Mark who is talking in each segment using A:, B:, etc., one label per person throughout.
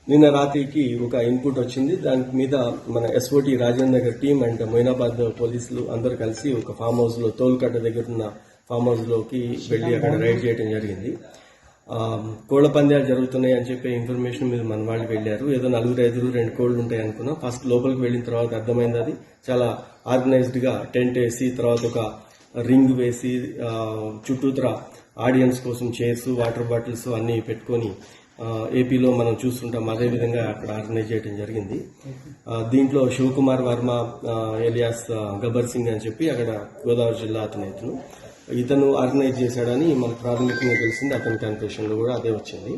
A: నిన్న రాత్రికి ఒక ఇన్పుట్ వచ్చింది. దాని మీద మన SOT Rajendra Nagar team and Moinabad పోలీసులు అందరూ కలిసి ఒక ఫామ్ హౌస్ లో తోలుకట్ట దగ్గర ఉన్న ఫామ్ హౌస్ లోకి వెళ్లి అక్కడ రైడ్ చేయడం జరిగింది. కోళ్ల పందాలు జరుగుతున్నాయి అని చెప్పే ఇన్ఫర్మేషన్ మీద మన వాళ్ళు వెళ్లారు. ఏదో 4-5 2 కోళ్లు ఉంటాయి అనుకున్నాం. ఫస్ట్ లోపలికి వెళ్లిన తర్వాత అర్థమైంది అది చాలా ఆర్గనైజ్డ్ గా టెంట్ వేసి తర్వాత ఒక రింగ్ వేసి చుట్టూతర ఆడియన్స్ కోసం చైర్స్ వాటర్ బాటిల్స్ అన్ని పెట్టుకొని ఏపీలో మనం చూస్తుంటాం. అదేవిధంగా అక్కడ ఆర్గనైజ్ చేయడం జరిగింది. దీంట్లో శివకుమార్ వర్మ ఎలియాస్ గబ్బర్ సింగ్ అని చెప్పి అక్కడ గోదావరి జిల్లా అతను ఇతను ఆర్గనైజ్ చేశాడని మనకు ప్రాథమికంగా తెలిసింది. అతని కన్ఫెషన్ లో కూడా అదే వచ్చింది.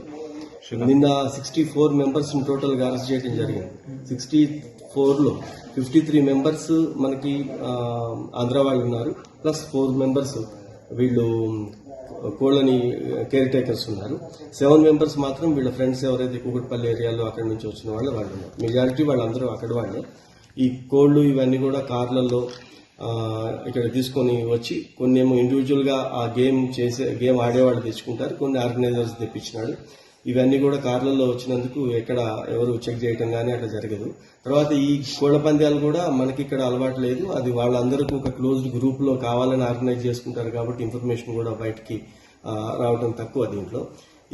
A: నిన్న 64 మెంబర్స్ టోటల్ గా అరెస్ట్ చేయడం జరిగింది. 64 లో 53 మెంబర్స్ మనకి ఆంధ్ర వాళ్ళు ఉన్నారు, ప్లస్ 4 మెంబర్స్ వీళ్ళు కోళ్ళని కేర్ టేకర్స్ ఉన్నారు. 7 మెంబర్స్ మాత్రం వీళ్ళ ఫ్రెండ్స్ ఎవరైతే కూకట్పల్లి ఏరియాలో అక్కడి నుంచి వచ్చిన వాళ్ళు ఉన్నారు. మెజారిటీ వాళ్ళందరూ అక్కడ వాళ్ళే. ఈ కోళ్లు ఇవన్నీ కూడా కార్లలో ఇక్కడ తీసుకొని వచ్చి కొన్ని ఏమో ఇండివిజువల్ గా ఆ గేమ్ ఆడేవాళ్ళు తెచ్చుకుంటారు, కొన్ని ఆర్గనైజర్స్ తెప్పించినాడు. ఇవన్నీ కూడా కార్లలో వచ్చినందుకు ఎక్కడ ఎవరు చెక్ చేయటం కానీ అట్లా జరగదు. తర్వాత ఈ కోళ్ల పందాలు కూడా మనకి ఇక్కడ అలవాటు లేదు. అది వాళ్ళందరికీ ఒక క్లోజ్డ్ గ్రూప్ లో కావాలని ఆర్గనైజ్ చేసుకుంటారు కాబట్టి ఇన్ఫర్మేషన్ కూడా బయటికి రావడం తక్కువ. దీంట్లో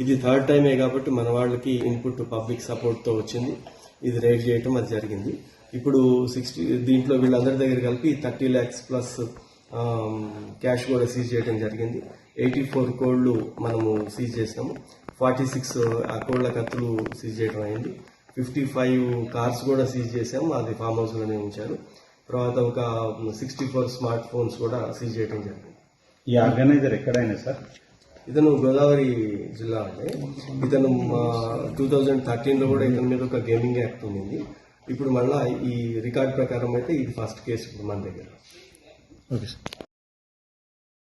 A: ఇది 3rd టైమే కాబట్టి మన వాళ్ళకి ఇన్పుట్ పబ్లిక్ సపోర్ట్ తో వచ్చింది. ఇది రైడ్ చేయటం అది జరిగింది. ఇప్పుడు దీంట్లో వీళ్ళందరి దగ్గర కలిపి 30 lakhs ప్లస్ క్యాష్ కూడా సీజ్ చేయడం జరిగింది. 84 కోళ్లు మనము సీజ్ చేసినాము. 46 ఆ కోళ్ల కత్తులు సీజ్ చేయడం అయింది. 55 కార్స్ కూడా సీజ్ చేశాము, అది ఫామ్ హౌస్ లోనే ఉంచారు. తర్వాత ఒక 64 స్మార్ట్ ఫోన్స్ కూడా సీజ్ చేయడం జరిగింది.
B: ఈ ఆర్గనైజర్ ఎక్కడైనా సార్?
A: ఇతను గోదావరి జిల్లా అంటే ఇతను 2013 లో కూడా ఇతని మీద ఒక గేమింగ్ యాక్ట్ ఉంది. ఇప్పుడు మళ్ళా ఈ రికార్డ్ ప్రకారం అయితే ఇది ఫస్ట్ కేసు ఇప్పుడు మన దగ్గర.
B: Okay sir.